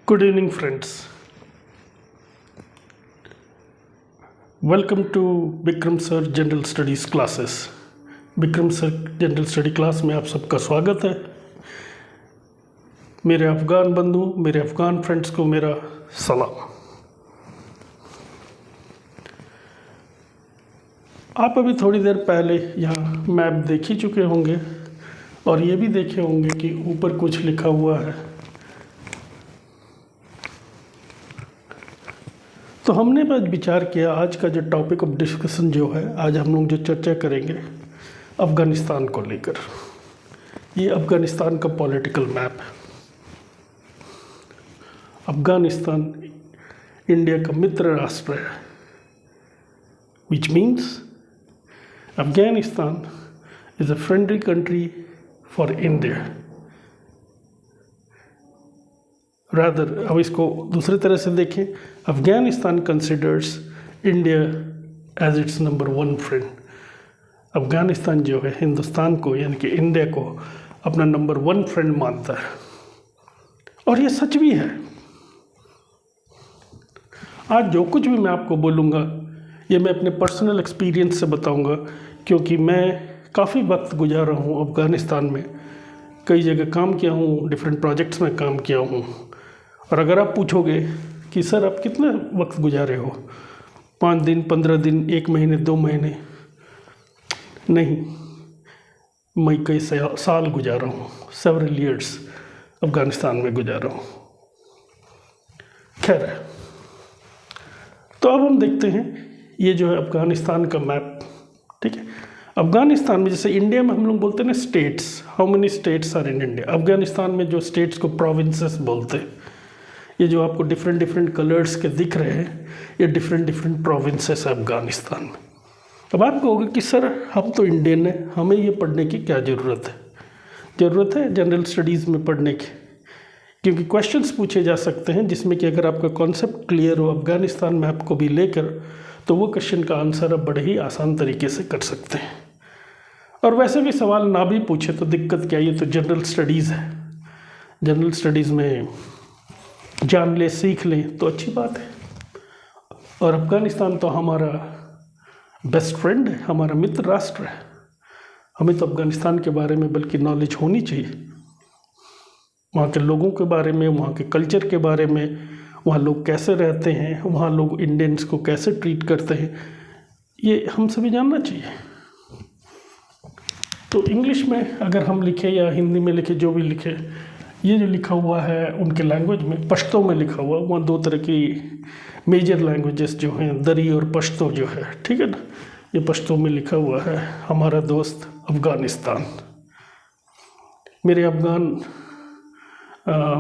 Good evening, friends. Welcome to Vikram sir general studies classes. Vikram sir general study class में आप सबका स्वागत है। मेरे अफ़गान बंधु, मेरे अफ़गान फ्रेंड्स को मेरा सलाम। आप अभी थोड़ी देर पहले यहाँ मैप देख ही चुके होंगे और ये भी देखे होंगे कि ऊपर कुछ लिखा हुआ है। तो हमने आज विचार किया, आज का जो टॉपिक ऑफ डिस्कशन जो है, आज हम लोग जो चर्चा करेंगे अफ़गानिस्तान को लेकर। ये अफ़गानिस्तान का पॉलिटिकल मैप है। अफ़गानिस्तान इंडिया का मित्र राष्ट्र है, which means Afghanistan is a friendly country for India. Rather अब इसको दूसरी तरह से देखें, Afghanistan considers India as its number 1 friend. Afghanistan जो है हिंदुस्तान को यानी कि इंडिया को अपना नंबर 1 फ्रेंड मानता है, और ये सच भी है। आज जो कुछ भी मैं आपको बोलूँगा ये मैं अपने पर्सनल एक्सपीरियंस से बताऊँगा, क्योंकि मैं काफ़ी वक्त गुजारा हूँ अफ़गानिस्तान में, कई जगह काम किया हूँ, डिफरेंट प्रोजेक्ट्स में काम किया हूँ। और अगर आप पूछोगे कि सर आप कितना वक्त गुजारे हो, 5 दिन, 15 दिन, 1 महीने, 2 महीने, नहीं, मैं कई साल गुजारा हूँ, सेवरल ईयर्स अफ़गानिस्तान में गुजारा हूँ। खैर, तो अब हम देखते हैं ये जो है अफ़गानिस्तान का मैप। ठीक है, अफ़गानिस्तान में जैसे इंडिया में हम लोग बोलते हैं ना states, how many states are in India. Afghanistan में जो स्टेट्स को प्रोविंसेस बोलते हैं, ये जो आपको डिफरेंट डिफरेंट कलर्स के दिख रहे हैं, ये डिफरेंट डिफरेंट प्रोविंसेस है अफ़गानिस्तान में। अब आप कहोगे कि सर हम तो इंडियन हैं, हमें ये पढ़ने की क्या ज़रूरत है। ज़रूरत है जनरल स्टडीज़ में पढ़ने की, क्योंकि क्वेश्चंस पूछे जा सकते हैं जिसमें कि अगर आपका कॉन्सेप्ट क्लियर हो अफ़गानिस्तान मैप को भी लेकर, तो वो क्वेश्चन का आंसर आप बड़े ही आसान तरीके से कर सकते हैं। और वैसे भी सवाल ना भी पूछे तो दिक्कत क्या, ये तो जनरल स्टडीज़ है। जनरल स्टडीज़ में जान ले, सीख लें तो अच्छी बात है। और अफ़गानिस्तान तो हमारा बेस्ट फ्रेंड है, हमारा मित्र राष्ट्र है। हमें तो अफ़गानिस्तान के बारे में बल्कि नॉलेज होनी चाहिए, वहाँ के लोगों के बारे में, वहाँ के कल्चर के बारे में, वहाँ लोग कैसे रहते हैं, वहाँ लोग इंडियंस को कैसे ट्रीट करते हैं, ये हम सभी जानना चाहिए। तो इंग्लिश में अगर हम लिखें या हिंदी में लिखें, जो भी लिखे, ये जो लिखा हुआ है उनके लैंग्वेज में, पश्तो में लिखा हुआ, वहाँ 2 तरह की मेजर लैंग्वेजेस जो हैं, दरी और पश्तो जो है, ठीक है ना, ये पश्तो में लिखा हुआ है हमारा दोस्त अफ़गानिस्तान। मेरे अफ़गान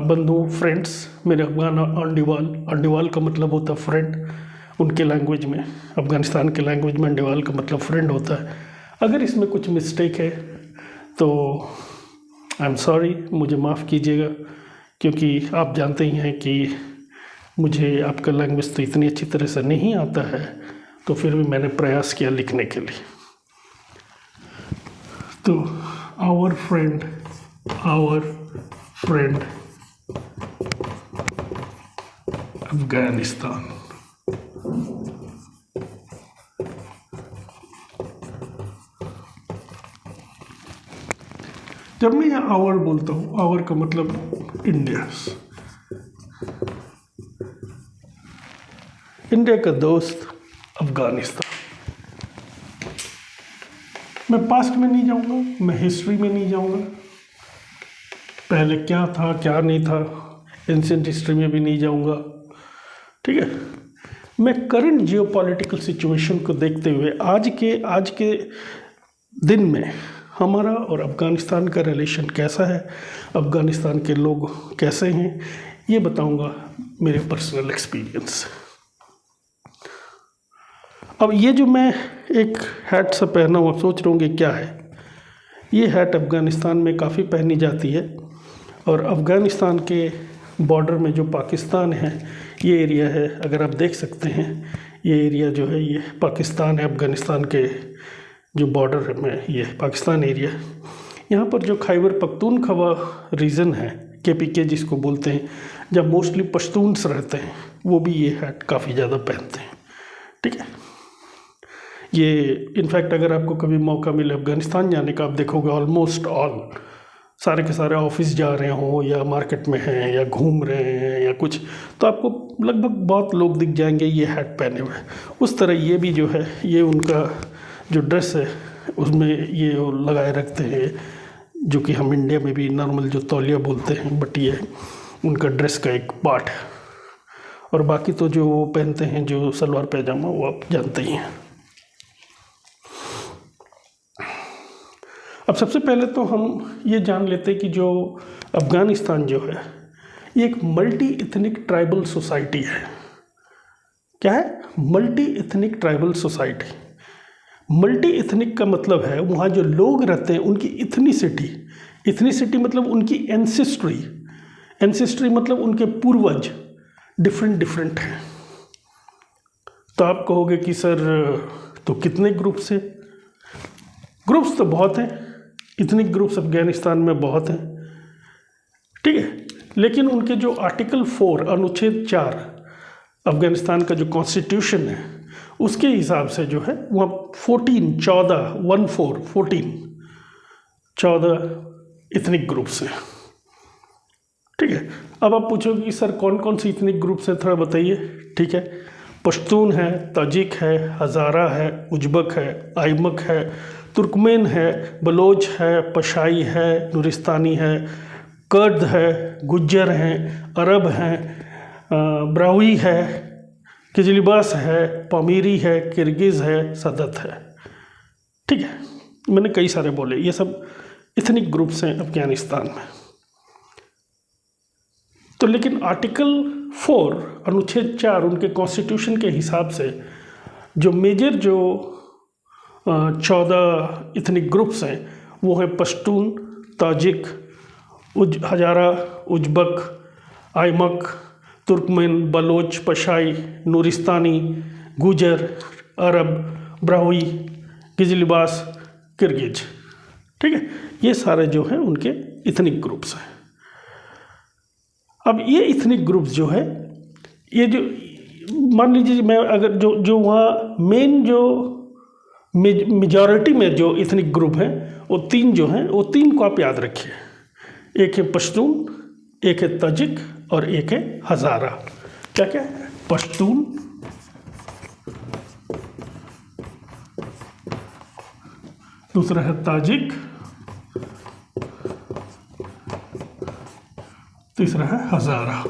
बंधु, फ्रेंड्स, मेरे अफ़गान अंडीवाल का मतलब होता है फ्रेंड उनके लैंग्वेज में। अफ़गानिस्तान के लैंग्वेज में अंडीवाल का मतलब फ्रेंड होता है। अगर इसमें कुछ मिस्टेक है तो आई एम सॉरी, मुझे माफ़ कीजिएगा, क्योंकि आप जानते ही हैं कि मुझे आपका लैंग्वेज तो इतनी अच्छी तरह से नहीं आता है, तो फिर भी मैंने प्रयास किया लिखने के लिए। तो आवर फ्रेंड अफ़गानिस्तान। जब मैं यहाँ आवर बोलता हूँ, आवर का मतलब इंडिया, इंडिया का दोस्त अफ़गानिस्तान। मैं पास्ट में नहीं जाऊँगा, मैं हिस्ट्री में नहीं जाऊँगा, पहले क्या था क्या नहीं था, एंशिएंट हिस्ट्री में भी नहीं जाऊँगा। ठीक है, मैं करंट जियोपॉलिटिकल सिचुएशन को देखते हुए आज के दिन में हमारा और अफ़गानिस्तान का रिलेशन कैसा है, अफ़गानिस्तान के लोग कैसे हैं, ये बताऊंगा मेरे पर्सनल एक्सपीरियंस से। अब ये जो मैं एक हैट सा पहना हुआ, सोच रहा हूँ कि क्या है। ये हैट अफ़गानिस्तान में काफ़ी पहनी जाती है, और अफ़गानिस्तान के बॉर्डर में जो पाकिस्तान है, ये एरिया है, अगर आप देख सकते हैं, ये एरिया जो है ये पाकिस्तान है। अफ़गानिस्तान के जो बॉर्डर में ये पाकिस्तान एरिया, यहाँ पर जो खैबर पख्तूनख्वा रीजन है, KPK जिसको बोलते हैं, जहाँ मोस्टली पश्तून्स रहते हैं वो भी ये हैट काफ़ी ज़्यादा पहनते हैं। ठीक है, ये इनफैक्ट अगर आपको कभी मौका मिले अफ़गानिस्तान जाने का, आप देखोगे ऑलमोस्ट ऑल सारे के सारे ऑफिस जा रहे हों या मार्केट में हैं या घूम रहे हैं या कुछ, तो आपको लगभग बहुत लोग दिख जाएंगे ये हैट पहने हुए। उस तरह ये भी जो है, ये उनका जो ड्रेस है उसमें ये लगाए रखते हैं, जो कि हम इंडिया में भी नॉर्मल जो तौलिया बोलते हैं, बट ये उनका ड्रेस का एक पार्ट है। और बाकी तो जो वो पहनते हैं जो सलवार पैजामा, वो आप जानते ही हैं। अब सबसे पहले तो हम ये जान लेते हैं कि जो अफ़गानिस्तान जो है ये एक मल्टी इथनिक ट्राइबल सोसाइटी है। क्या है? Multi ethnic tribal society. Multi ethnic का मतलब है वहाँ जो लोग रहते हैं उनकी इथनिसिटी, इथनिसिटी मतलब उनकी एंसेस्ट्री, एंसेस्ट्री मतलब उनके पूर्वज डिफरेंट हैं। तो आप कहोगे कि सर तो कितने ग्रुप्स हैं? ग्रुप्स तो बहुत हैं, इथनिक ग्रुप्स अफ़गानिस्तान में बहुत हैं। ठीक है, लेकिन उनके जो आर्टिकल 4 अनुच्छेद 4 अफ़गानिस्तान का जो कॉन्स्टिट्यूशन है उसके हिसाब से जो है वहाँ 14 इथनिक ग्रुप्स हैं। ठीक है, अब आप पूछोगे कि सर कौन कौन सी इथनिक ग्रुप्स हैं, थोड़ा बताइए। ठीक है, पश्तून है, ताजिक है, हज़ारा है, उज़्बक है, आइमक है, तुर्कमेन है, बलोच है, पशाई है, नुरिस्तानी है, कर्द है, गुज्जर हैं, अरब हैं, ब्राहुई है, किजलिबास है, पामीरी है, किर्गिज़ है, सदत है। ठीक है, मैंने कई सारे बोले, ये सब इथनिक ग्रुप्स हैं अफ़गानिस्तान में। तो लेकिन आर्टिकल 4 अनुच्छेद 4 उनके कॉन्स्टिट्यूशन के हिसाब से जो मेजर जो 14 इथनिक ग्रुप्स हैं वो हैं पश्तून, ताजिक, हज़ारा, उज़्बक, आइमक, तुर्कमेन, बलोच, पशाई, नूरिस्तानी, गुजर, अरब, ब्राहुई, किजलिबास, किर्गिज। ठीक है, ये सारे जो हैं उनके इथनिक ग्रुप्स हैं। अब ये इथनिक ग्रुप्स जो है, ये जो मान लीजिए मैं अगर जो वहाँ मेन जो मेजॉरिटी में जो इथनिक ग्रुप हैं वो 3 जो हैं, वो 3 को आप याद रखिए। एक है पश्तून, एक है ताजिक और एक है हज़ारा। क्या क्या? पश्तून, दूसरा है ताजिक, तीसरा है हज़ारा।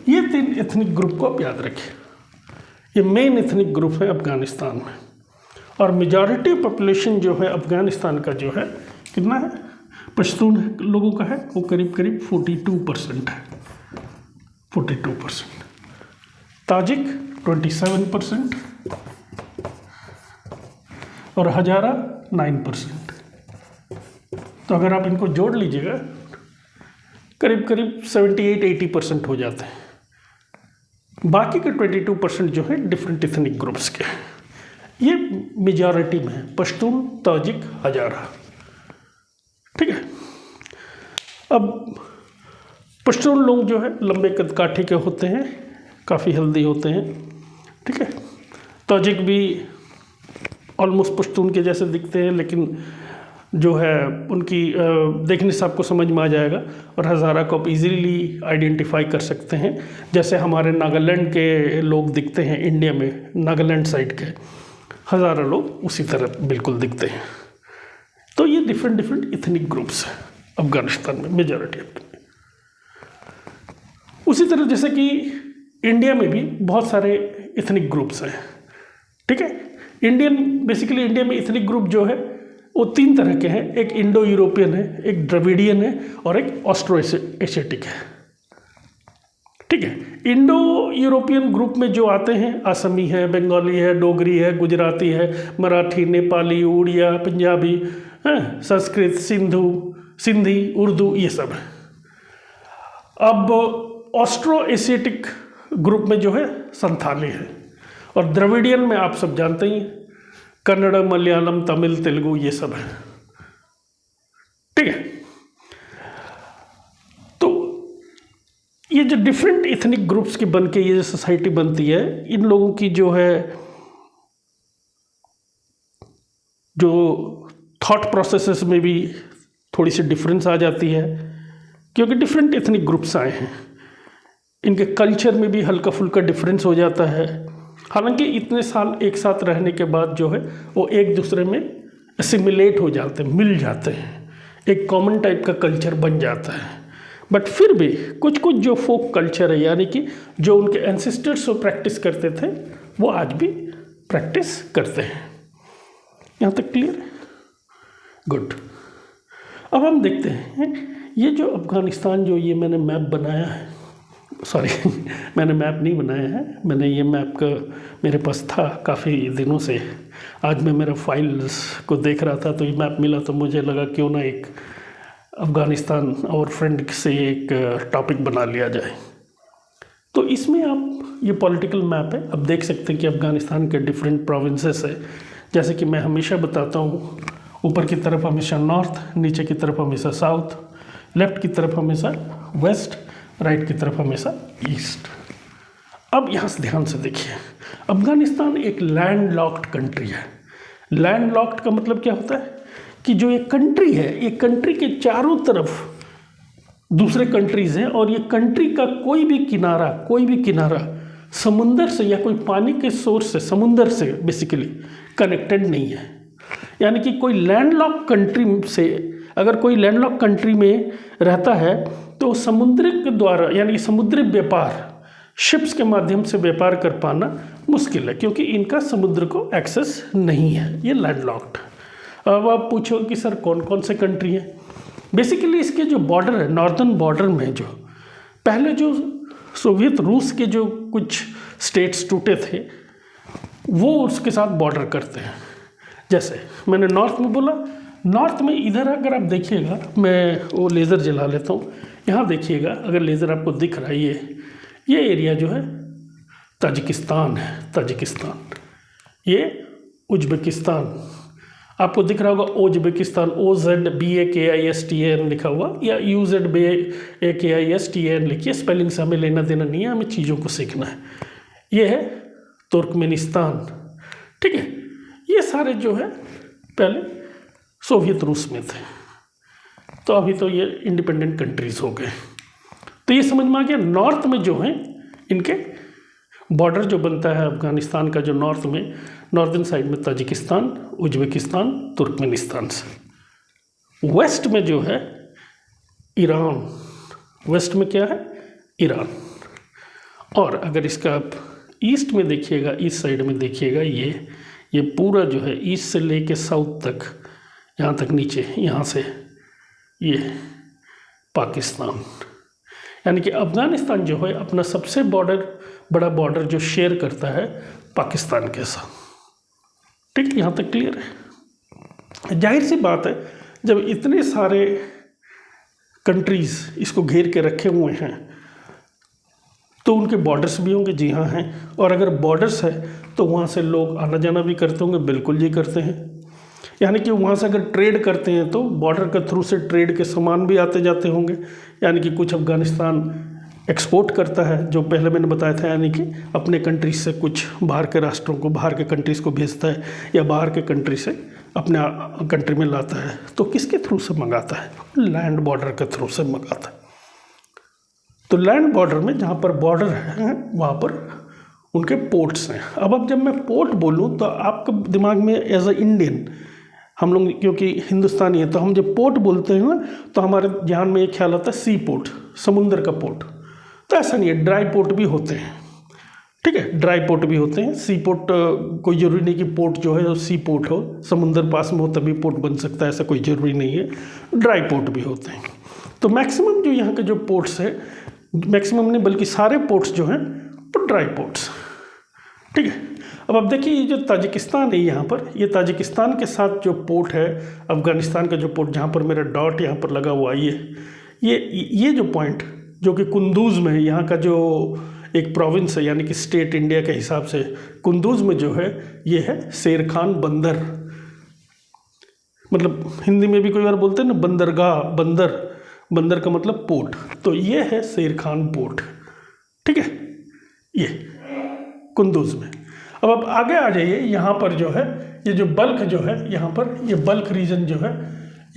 ये 3 एथनिक ग्रुप को आप याद रखिए। ये मेन एथनिक ग्रुप है अफ़गानिस्तान में। और मेजॉरिटी पॉपुलेशन जो है अफ़गानिस्तान का जो है कितना है, पश्तून लोगों का है वो करीब 42% है, 42%। ताजिक 27% और हज़ारा 9%। तो अगर आप इनको जोड़ लीजिएगा करीब 78-80% हो जाते हैं। बाकी के 22% जो है डिफरेंट इथनिक ग्रुप्स के हैं। ये मेजॉरिटी में है, पश्तून, ताजिक, हज़ारा। ठीक है, अब पश्तून लोग जो है लंबे कदकाठी के होते हैं, काफ़ी हेल्दी होते हैं। ठीक है, ताजिक भी ऑलमोस्ट पश्तून के जैसे दिखते हैं, लेकिन जो है उनकी देखने से आपको समझ में आ जाएगा। और हज़ारा को आप इजीली आइडेंटिफाई कर सकते हैं, जैसे हमारे नागालैंड के लोग दिखते हैं इंडिया में, नागालैंड साइड के हज़ारा लोग उसी तरह बिल्कुल दिखते हैं। तो ये डिफरेंट इथनिक ग्रुप्स हैं अफ़गानिस्तान में, मेजॉरिटी। उसी तरह जैसे कि इंडिया में भी बहुत सारे इथनिक ग्रुप्स हैं। ठीक है, बेसिकली इंडिया में इथनिक ग्रुप जो है वो 3 तरह के हैं। एक इंडो यूरोपियन है, एक द्रविडियन है और एक ऑस्ट्रो एशियाटिक है। ठीक है, इंडो यूरोपियन ग्रुप में जो आते हैं असमी है, बंगाली है, डोगरी है, गुजराती है, मराठी, नेपाली, उड़िया, पंजाबी, संस्कृत, सिंधी, उर्दू, ये सब है। अब ऑस्ट्रो एशियाटिक ग्रुप में जो है संथाली है। और द्रविडियन में आप सब जानते ही हैं, कन्नड़, मलयालम, तमिल, तेलुगु, ये सब है। ठीक है, ये जो डिफरेंट इथनिक ग्रुप्स की बन के ये जो सोसाइटी बनती है, इन लोगों की जो है जो थॉट प्रोसेसेस में भी थोड़ी सी डिफरेंस आ जाती है, क्योंकि डिफरेंट इथनिक ग्रुप्स आए हैं। इनके कल्चर में भी हल्का फुल्का डिफरेंस हो जाता है। हालांकि इतने साल एक साथ रहने के बाद जो है वो एक दूसरे में असिमिलेट हो जाते हैं, मिल जाते हैं, एक कॉमन टाइप का कल्चर बन जाता है। बट फिर भी कुछ कुछ जो फोक कल्चर है, यानी कि जो उनके एंसेस्टर्स वो प्रैक्टिस करते थे, वो आज भी प्रैक्टिस करते हैं। यहाँ तक क्लियर है? गुड। अब हम देखते हैं ये जो अफ़गानिस्तान जो ये मैंने मैप बनाया है, सॉरी मैंने मैप नहीं बनाया है, मैंने ये मैप का मेरे पास था काफ़ी दिनों से। आज मैं मेरा फाइल्स को देख रहा था तो ये मैप मिला, तो मुझे लगा क्यों ना एक अफ़गानिस्तान और फ्रेंड से एक टॉपिक बना लिया जाए। तो इसमें आप ये पॉलिटिकल मैप है, अब देख सकते हैं कि अफ़गानिस्तान के डिफरेंट प्रोविंसेस है। जैसे कि मैं हमेशा बताता हूँ, ऊपर की तरफ हमेशा नॉर्थ, नीचे की तरफ हमेशा साउथ, लेफ्ट की तरफ हमेशा वेस्ट, राइट की तरफ हमेशा ईस्ट। अब यहाँ से ध्यान से देखिए, अफ़गानिस्तान एक लैंड लॉक्ड कंट्री है। लैंड लॉक्ड का मतलब क्या होता है कि जो एक कंट्री है, एक कंट्री के चारों तरफ दूसरे कंट्रीज़ हैं, और ये कंट्री का कोई भी किनारा समुंदर से या कोई पानी के सोर्स से, समुंदर से बेसिकली कनेक्टेड नहीं है। यानी कि कोई लैंडलॉक कंट्री से, अगर कोई लैंडलॉक कंट्री में रहता है तो समुद्र के द्वारा, यानी कि समुद्री व्यापार, शिप्स के माध्यम से व्यापार कर पाना मुश्किल है, क्योंकि इनका समुद्र को एक्सेस नहीं है, ये लैंडलॉक्ड। अब आप पूछो कि सर कौन कौन से कंट्री हैं। बेसिकली इसके जो बॉर्डर है, नॉर्दर्न बॉर्डर में जो पहले जो सोवियत रूस के जो कुछ स्टेट्स टूटे थे, वो उसके साथ बॉर्डर करते हैं। जैसे मैंने नॉर्थ में बोला, नॉर्थ में इधर अगर आप देखिएगा, मैं वो लेज़र जला लेता हूँ, यहाँ देखिएगा, अगर लेज़र आपको दिख रहा है, ये एरिया जो है ताजिकिस्तान है, ताजिकिस्तान, ये उज्बेकिस्तान, आपको दिख रहा होगा उज्बेकिस्तान, OZBAKISTAN लिखा हुआ, या UZBAKISTAN लिखिए, स्पेलिंग से हमें लेना देना नहीं है, हमें चीज़ों को सीखना है। ये है तुर्कमेनिस्तान, ठीक है। ये सारे जो है पहले सोवियत रूस में थे, तो अभी तो ये इंडिपेंडेंट कंट्रीज़ हो गए। तो ये समझ में आ गया, नॉर्थ में जो है इनके बॉर्डर जो बनता है अफ़गानिस्तान का, जो नॉर्थ में, नॉर्दर्न साइड में ताजिकिस्तान, उज्बेकिस्तान, तुर्कमेनिस्तान से। वेस्ट में जो है ईरान, वेस्ट में क्या है, ईरान। और अगर इसका आप ईस्ट में देखिएगा, ईस्ट साइड में देखिएगा, ये पूरा जो है ईस्ट से लेके साउथ तक, यहाँ तक नीचे, यहाँ से ये पाकिस्तान। यानी कि अफ़गानिस्तान जो है अपना सबसे बड़ा बॉर्डर जो शेयर करता है पाकिस्तान के साथ, ठीक, यहाँ तक क्लियर है। जाहिर सी बात है, जब इतने सारे कंट्रीज़ इसको घेर के रखे हुए हैं तो उनके बॉर्डर्स भी होंगे, जी हाँ हैं। और अगर बॉर्डर्स है तो वहाँ से लोग आना जाना भी करते होंगे, बिल्कुल जी करते हैं। यानी कि वहाँ से अगर ट्रेड करते हैं तो बॉर्डर के थ्रू से ट्रेड के सामान भी आते जाते होंगे। यानी कि कुछ अफ़गानिस्तान एक्सपोर्ट करता है, जो पहले मैंने बताया था, यानी कि अपने कंट्री से कुछ बाहर के राष्ट्रों को, बाहर के कंट्रीज़ को भेजता है, या बाहर के कंट्री से अपने कंट्री में लाता है। तो किसके थ्रू से मंगाता है, लैंड बॉर्डर के थ्रू से मंगाता है। तो लैंड बॉर्डर में जहाँ पर बॉर्डर है वहाँ पर उनके पोर्ट्स हैं। अब जब मैं पोर्ट बोलूँ तो आपके दिमाग में एज अ इंडियन, हम लोग क्योंकि हिंदुस्तानी है, तो हम जब पोर्ट बोलते हैं ना तो हमारे ध्यान में एक ख्याल आता है सी पोर्ट, समुंदर का पोर्ट। तो ऐसा नहीं है, ड्राई पोर्ट भी होते हैं, ठीक है, ड्राई पोर्ट भी होते हैं। सी पोर्ट कोई ज़रूरी नहीं कि पोर्ट जो है सी पोर्ट हो, समुंदर पास में हो तभी पोर्ट बन सकता है, ऐसा कोई ज़रूरी नहीं है। ड्राई पोर्ट भी होते हैं। तो मैक्सिमम जो यहाँ के जो पोर्ट्स है, मैक्सिमम नहीं बल्कि सारे पोर्ट्स जो हैं वो ड्राई पोर्ट्स, ठीक है। अब आप देखिए ये जो ताजिकिस्तान है, यहाँ पर ये ताजिकिस्तान के साथ जो पोर्ट है, अफ़गानिस्तान का जो पोर्ट, जहाँ पर मेरा डॉट यहाँ पर लगा हुआ है, ये जो पॉइंट जो कि कुंदूज़ में है, यहाँ का जो एक प्रोविंस है, यानी कि स्टेट इंडिया के हिसाब से कुंदूज़ में जो है ये है शेर खान बंदर। मतलब हिंदी में भी कोई बार बोलते हैं ना बंदरगाह, बंदर, बंदर का मतलब पोर्ट, तो ये है शेर खान पोर्ट, ठीक है, ये कुंदूज में। अब आप आगे आ जाइए, यहाँ पर जो है ये जो बल्ख जो है, यहाँ पर ये बल्ख रीजन जो है,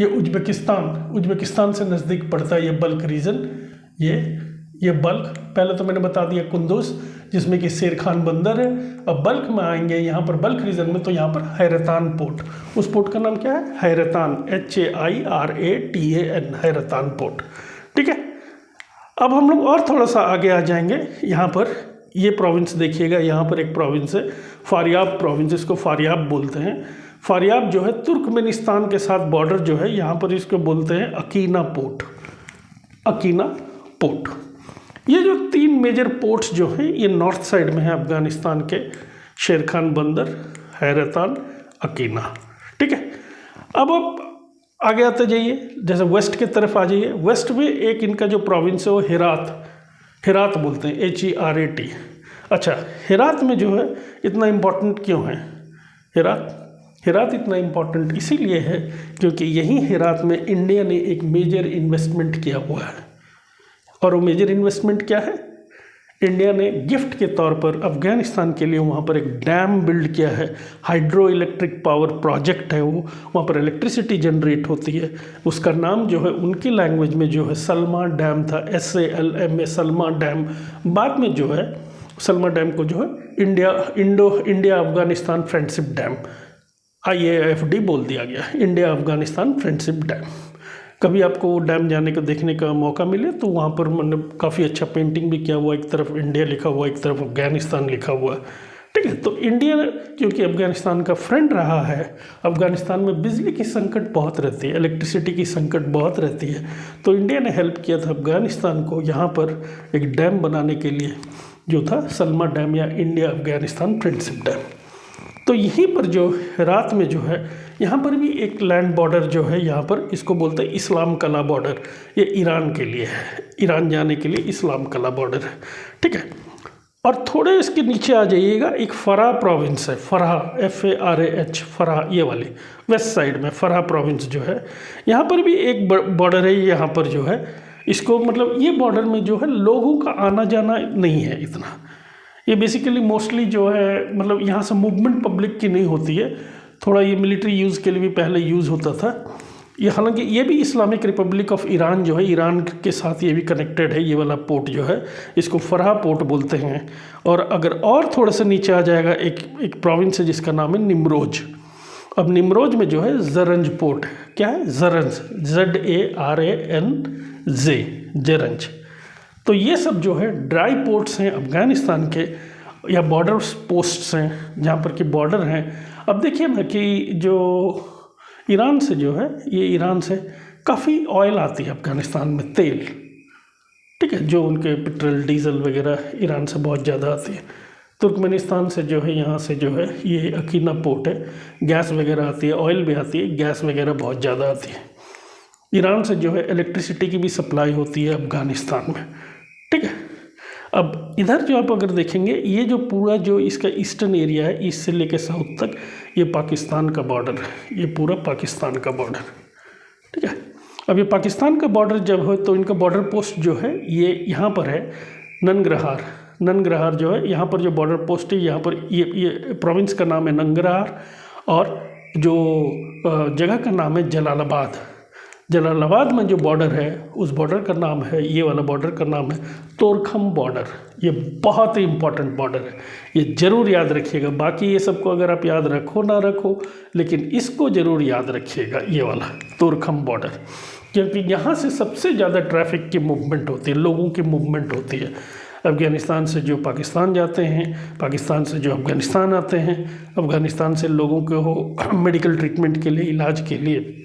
ये उज्बेकिस्तान से नज़दीक पड़ता है ये बल्ख रीजन। ये बल्ख, पहले तो मैंने बता दिया कुंदूज जिसमें कि शेर खान बंदर है। अब बल्ख में आएंगे यहाँ पर बल्ख रीजन में, तो यहाँ पर हैरतान पोर्ट, उस पोर्ट का नाम क्या है, हैरतान, HAIRATAN, हैरतान पोर्ट, ठीक है। अब हम लोग और थोड़ा सा आगे आ जाएंगे, यहाँ पर ये प्रोविंस देखिएगा, यहाँ पर एक प्रोविंस है फारियाब प्रोविंस, इसको फारियाब बोलते हैं। फारियाब जो है तुर्कमेनिस्तान के साथ बॉर्डर जो है, यहाँ पर इसको बोलते हैं अकीना पोर्ट, अकीना पोर्ट। ये जो 3 मेजर पोर्ट्स जो हैं ये नॉर्थ साइड में है अफगानिस्तान के, शेर खान बंदर, हैरतान, अकीना, ठीक है। अब आप आगे आते जाइए, जैसे वेस्ट की तरफ आ जाइए, वेस्ट में एक इनका जो प्रोविंस है वो हेरात बोलते हैं, HERAT। अच्छा, हेरात में जो है इतना इम्पोर्टेंट क्यों है हेरात इतना इम्पोर्टेंट इसीलिए है क्योंकि यहीं हेरात में इंडिया ने एक मेजर इन्वेस्टमेंट किया हुआ है। और वो मेजर इन्वेस्टमेंट क्या है, इंडिया ने गिफ्ट के तौर पर अफगानिस्तान के लिए वहाँ पर एक डैम बिल्ड किया है, हाइड्रो इलेक्ट्रिक पावर प्रोजेक्ट है वो, वहाँ पर इलेक्ट्रिसिटी जनरेट होती है। उसका नाम जो है उनकी लैंग्वेज में जो है सलमा डैम था, SALMA, सलमा डैम। बाद में जो है सलमा डैम को जो है India Afghanistan friendship dam, IAFD बोल दिया गया, इंडिया अफगानिस्तान फ्रेंडशिप डैम। कभी आपको वो डैम जाने का देखने का मौका मिले तो वहाँ पर मतलब काफ़ी अच्छा पेंटिंग भी किया हुआ, एक तरफ इंडिया लिखा हुआ, एक तरफ अफगानिस्तान लिखा हुआ, ठीक है। तो इंडिया क्योंकि अफगानिस्तान का फ्रेंड रहा है, अफगानिस्तान में बिजली की संकट बहुत रहती है, इलेक्ट्रिसिटी की संकट बहुत रहती है, तो इंडिया ने हेल्प किया था अफगानिस्तान को यहाँ पर एक डैम बनाने के लिए, जो था सलमा डैम या इंडिया अफगानिस्तान फ्रेंडशिप डैम। तो यहीं पर जो हेरात में जो है, यहाँ पर भी एक लैंड बॉर्डर जो है, यहाँ पर इसको बोलते हैं इस्लाम कला बॉर्डर, ये ईरान के लिए है, ईरान जाने के लिए इस्लाम कला बॉर्डर है, ठीक है। और थोड़े इसके नीचे आ जाइएगा, एक फराह प्रोविंस है, फराह, FARAH, फराह, ये वाली वेस्ट साइड में फराह प्रोविंस जो है, यहाँ पर भी एक बॉर्डर है। यहाँ पर जो है इसको मतलब ये बॉर्डर में जो है लोगों का आना जाना नहीं है इतना, ये बेसिकली मोस्टली जो है मतलब यहाँ से मूवमेंट पब्लिक की नहीं होती है, थोड़ा ये मिलिट्री यूज़ के लिए भी पहले यूज़ होता था ये। हालांकि ये भी इस्लामिक रिपब्लिक ऑफ ईरान जो है, ईरान के साथ ये भी कनेक्टेड है, ये वाला पोर्ट जो है इसको फराह पोर्ट बोलते हैं। और अगर और थोड़ा सा नीचे आ जाएगा, एक प्रोविंस है जिसका नाम है निमरोज। अब निमरोज में जो है जरंज पोर्ट, क्या है, जरंज, ZARANJ, जरंज। तो ये सब जो है ड्राई पोर्ट्स हैं अफगानिस्तान के, या बॉर्डर पोस्ट्स हैं जहाँ पर कि बॉर्डर हैं। अब देखिए ना कि जो ईरान से जो है, ये ईरान से काफ़ी ऑयल आती है अफगानिस्तान में, तेल, ठीक है, जो उनके पेट्रोल डीजल वगैरह ईरान से बहुत ज़्यादा आती है। तुर्कमेनिस्तान से जो है, यहाँ से जो है ये अकीना पोर्ट है, गैस वगैरह आती है, ऑयल भी आती है, गैस वगैरह बहुत ज़्यादा आती है। ईरान से जो है इलेक्ट्रिसिटी की भी सप्लाई होती है अफगानिस्तान में, ठीक है। अब इधर जो आप अगर देखेंगे, ये जो पूरा जो इसका ईस्टर्न एरिया है, ईस्ट से लेकर साउथ तक, ये पाकिस्तान का बॉर्डर है, ये पूरा पाकिस्तान का बॉर्डर, ठीक है। अब ये पाकिस्तान का बॉर्डर जब हो तो इनका बॉर्डर पोस्ट जो है ये यहाँ पर है, ननगरहार जो है यहाँ पर जो बॉर्डर पोस्ट है, यहाँ पर ये प्रोविंस का नाम है नंगरहार, और जो जगह का नाम है जलालाबाद में जो बॉर्डर है उस बॉर्डर का नाम है, ये वाला बॉर्डर का नाम है तोरखम बॉर्डर। ये बहुत ही इंपॉर्टेंट बॉर्डर है, ये ज़रूर याद रखिएगा। बाकी ये सबको अगर आप याद रखो ना रखो, लेकिन इसको ज़रूर याद रखिएगा, ये वाला तोरखम बॉर्डर, क्योंकि यहाँ से सबसे ज़्यादा ट्रैफिक की मूवमेंट होती है, लोगों की मूवमेंट होती है। अफ़गानिस्तान से जो पाकिस्तान जाते हैं, पाकिस्तान से जो अफ़गानिस्तान आते हैं, अफ़गानिस्तान से लोगों को मेडिकल ट्रीटमेंट के लिए, इलाज के लिए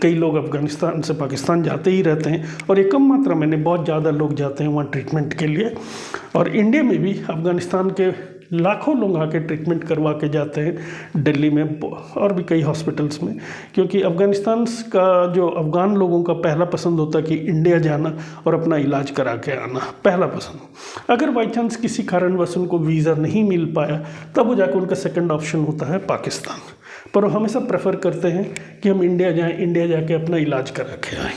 कई लोग अफ़गानिस्तान से पाकिस्तान जाते ही रहते हैं, और ये कम मात्रा में नहीं, बहुत ज़्यादा लोग जाते हैं वहाँ ट्रीटमेंट के लिए। और इंडिया में भी अफ़गानिस्तान के लाखों लोग आके ट्रीटमेंट करवा के जाते हैं, दिल्ली में और भी कई हॉस्पिटल्स में, क्योंकि अफ़गानिस्तान का जो अफ़गान लोगों का पहला पसंद होता है कि इंडिया जाना और अपना इलाज करा के आना, पहला पसंद। अगर बाई चांस किसी कारणवश उनको वीज़ा नहीं मिल पाया, तब वो जाकर उनका सेकंड ऑप्शन होता है पाकिस्तान, पर वो हमेशा प्रेफर करते हैं कि हम इंडिया जाएं, इंडिया जाके अपना इलाज करा के आएँ।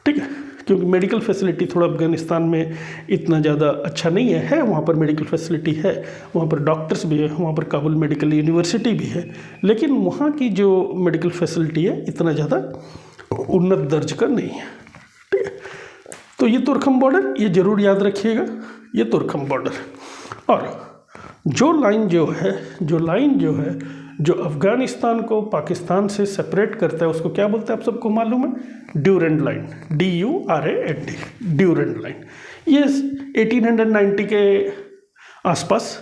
ठीक है, क्योंकि मेडिकल फैसिलिटी थोड़ा अफगानिस्तान में इतना ज़्यादा अच्छा नहीं है वहाँ पर मेडिकल फैसिलिटी है, वहाँ पर डॉक्टर्स भी है, वहाँ पर काबुल मेडिकल यूनिवर्सिटी भी है, लेकिन वहाँ की जो मेडिकल फैसिलिटी है इतना ज़्यादा उन्नत दर्ज का नहीं है। ठीक है, तो ये तुर्कम बॉर्डर, ये ज़रूर याद रखिएगा, ये तुर्कम बॉर्डर। और जो लाइन जो है जो अफ़गानिस्तान को पाकिस्तान से सेपरेट करता है उसको क्या बोलते हैं आप सबको मालूम है? Durand line, DURAND, Durand line. ये 1890 के आसपास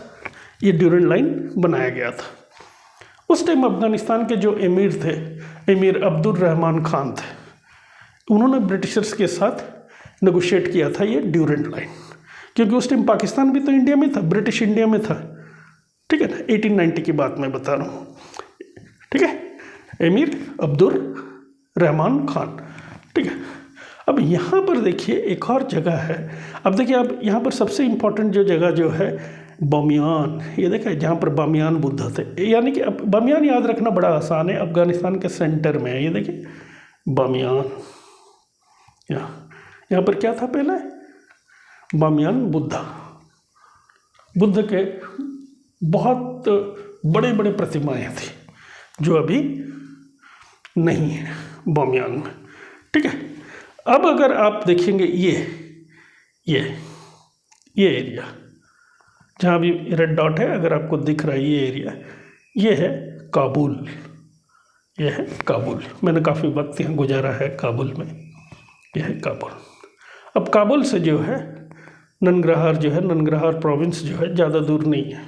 ये ड्यूरेंट लाइन बनाया गया था। उस टाइम अफ़गानिस्तान के जो एमीर थे, एमीर अब्दुल रहमान खान थे, उन्होंने ब्रिटिशर्स के साथ नेगोशिएट किया था ये ड्यूरेंट लाइन, क्योंकि उस टाइम पाकिस्तान भी तो इंडिया में था, ब्रिटिश इंडिया में था। ठीक है ना, 1890 की बात मैं बता रहा हूँ। ठीक है, एमीर अब्दुल रहमान खान। ठीक है, अब यहाँ पर देखिए एक और जगह है। अब देखिए, अब यहाँ पर सबसे इम्पोर्टेंट जो जगह जो है बामियान, ये देखिए जहाँ पर बामियान बुद्ध थे, यानी कि अब बामियान याद रखना बड़ा आसान है, अफगानिस्तान के सेंटर में है। ये देखिए बामियान, यहाँ पर क्या था पहले? बामियान बुद्ध के बहुत बड़े बड़े प्रतिमाएं थी जो अभी नहीं है बामियान में। ठीक है, अब अगर आप देखेंगे ये एरिया जहाँ भी रेड डॉट है, अगर आपको दिख रहा है ये एरिया, ये है काबुल, ये है काबुल। मैंने काफ़ी वक्त यहाँ गुजारा है काबुल में, यह है काबुल। अब काबुल से जो है ननगरहार प्रोविंस जो है ज़्यादा दूर नहीं है,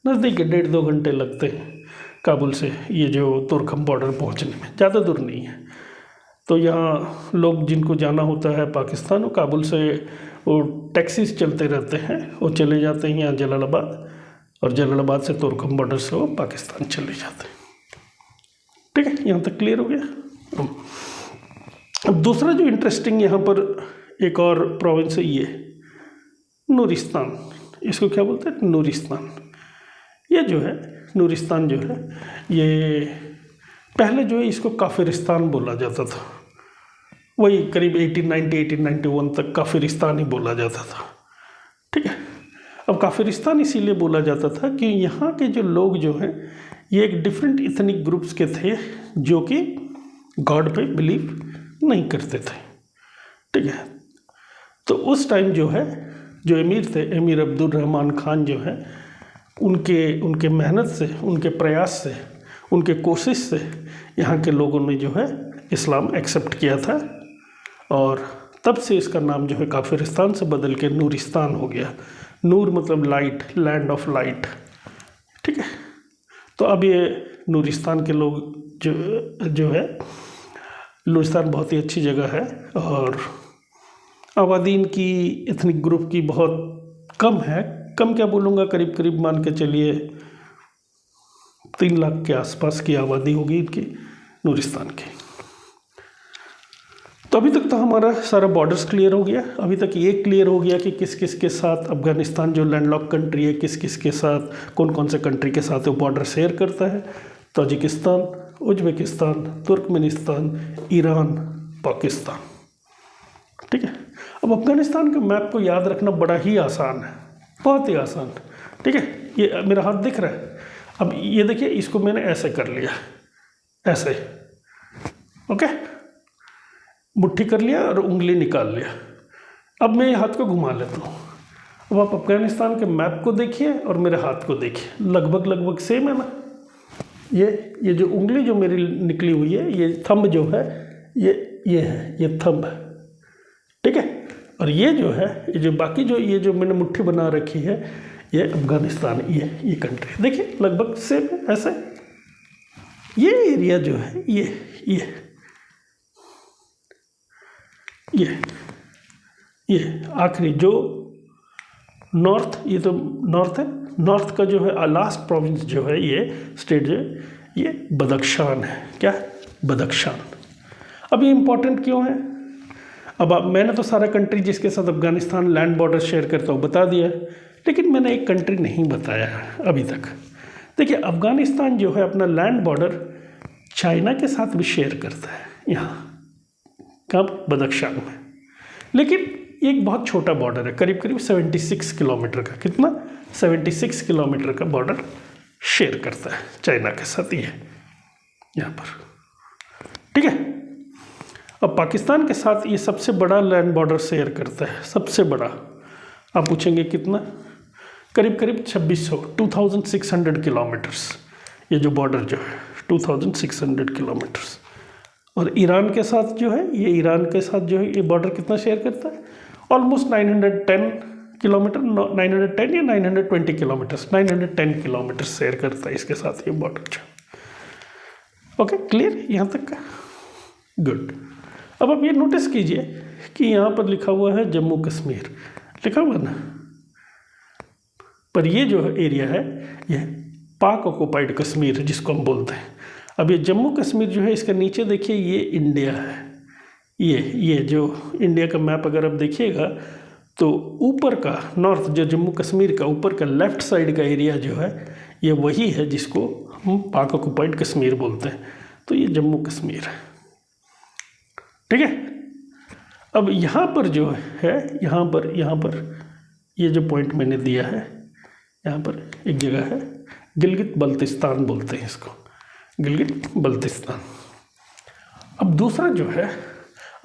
नज़दीक है, 1.5-2 घंटे लगते हैं काबुल से ये जो तुर्कम बॉर्डर पहुंचने में, ज़्यादा दूर नहीं है। तो यहाँ लोग जिनको जाना होता है पाकिस्तान, वो काबुल से वो टैक्सीज चलते रहते हैं, वो चले जाते हैं यहाँ जलालाबाद, और जलालाबाद से तुर्कम बॉर्डर से वो पाकिस्तान चले जाते हैं। ठीक है, यहाँ तक क्लियर हो गया। अब दूसरा जो इंटरेस्टिंग यहाँ पर एक और प्रोविंस है, ये नूरिस्तान। इसको क्या बोलते हैं? नूरिस्तान। ये जो है नूरिस्तान जो है, ये पहले जो है इसको काफिरिस्तान बोला जाता था। वही करीब 1891 तक काफिरिस्तान ही बोला जाता था। ठीक है, अब काफिरिस्तान इसीलिए बोला जाता था कि यहाँ के जो लोग जो हैं ये एक डिफरेंट इथनिक ग्रुप्स के थे जो कि गॉड पे बिलीव नहीं करते थे। ठीक है, तो उस टाइम जो है जो एमीर थे, एमीर अब्दुल रहमान खान जो है, उनके मेहनत से, उनके प्रयास से, उनके कोशिश से यहाँ के लोगों ने जो है इस्लाम एक्सेप्ट किया था, और तब से इसका नाम जो है काफिरिस्तान से बदल के नूरिस्तान हो गया। नूर मतलब लाइट, लैंड ऑफ लाइट। ठीक है, तो अब ये नूरिस्तान के लोग जो है, नूरिस्तान बहुत ही अच्छी जगह है, और आबादी इनकी एथनिक ग्रुप की बहुत कम है। कम क्या बोलूँगा, करीब करीब मान के चलिए 3 लाख के आसपास की आबादी होगी इनकी नूरिस्तान की। तो अभी तक तो हमारा सारा बॉर्डर्स क्लियर हो गया। अभी तक ये क्लियर हो गया कि किस किस के साथ अफगानिस्तान जो लैंडलॉक कंट्री है, किस किस के साथ, कौन कौन से कंट्री के साथ वो बॉर्डर शेयर करता है। Tajikistan, Uzbekistan, Turkmenistan, Iran, Pakistan. ठीक है, अब अफगानिस्तान के मैप को याद रखना बड़ा ही आसान है, बहुत ही आसान। ठीक है, ये मेरा हाथ दिख रहा है। अब ये देखिए, इसको मैंने ऐसे कर लिया, ऐसे, ओके, मुट्ठी कर लिया और उंगली निकाल लिया। अब मैं ये हाथ को घुमा लेता हूँ। अब आप अफगानिस्तान के मैप को देखिए और मेरे हाथ को देखिए, लगभग सेम है ना। ये जो उंगली जो मेरी निकली हुई है, ये थंब जो है, ये है, ये थंब है। ठीक है, और ये जो है, ये जो बाकी ये जो मैंने मुट्ठी बना रखी है, ये अफगानिस्तान, ये कंट्री देखिए लगभग सेम है। ऐसे ये एरिया जो है, ये आखिरी जो नॉर्थ, ये तो नॉर्थ है, नॉर्थ का जो है लास्ट प्रोविंस जो है, ये स्टेट जो है, ये बदख्शान है। क्या? बदख्शान। अब ये इम्पोर्टेंट क्यों है? अब मैंने तो सारा कंट्री जिसके साथ अफगानिस्तान लैंड बॉर्डर शेयर करता हूँ बता दिया, लेकिन मैंने एक कंट्री नहीं बताया अभी तक। देखिए, अफगानिस्तान जो है अपना लैंड बॉर्डर चाइना के साथ भी शेयर करता है। यहाँ कब? बदख्शान में। लेकिन ये एक बहुत छोटा बॉर्डर है, करीब करीब 76 किलोमीटर का। कितना? 76 किलोमीटर का बॉर्डर शेयर करता है चाइना के साथ ये यहाँ पर, ठीक है। अब पाकिस्तान के साथ ये सबसे बड़ा लैंड बॉर्डर शेयर करता है, सबसे बड़ा। आप पूछेंगे कितना? करीब करीब 2600 किलोमीटर्स ये जो बॉर्डर जो है 2600 किलोमीटर्स। और ईरान के साथ जो है ये ईरान के साथ जो है ये बॉर्डर कितना शेयर करता है? ऑलमोस्ट 910 किलोमीटर, 910 या 920 किलोमीटर्स, 910 किलोमीटर शेयर करता है इसके साथ ये बॉर्डर जो। ओके, क्लियर यहाँ तक का? गुड। अब आप ये नोटिस कीजिए कि यहाँ पर लिखा हुआ है जम्मू कश्मीर, लिखा हुआ ना, पर ये जो एरिया है ये पाक ऑक्युपाइड कश्मीर जिसको हम बोलते हैं। अब ये जम्मू कश्मीर जो है इसका नीचे देखिए ये इंडिया है, ये जो इंडिया का मैप अगर आप देखिएगा तो ऊपर का नॉर्थ जो जम्मू कश्मीर का ऊपर का लेफ्ट साइड का एरिया जो है ये वही है जिसको हम पाक ऑक्युपाइड कश्मीर बोलते हैं। तो ये जम्मू कश्मीर है, ठीक है। अब यहाँ पर जो है यहाँ पर ये जो पॉइंट मैंने दिया है यहाँ पर एक जगह है गिलगित बल्तिस्तान बोलते हैं इसको, गिलगित बल्तिस्तान। अब दूसरा जो है,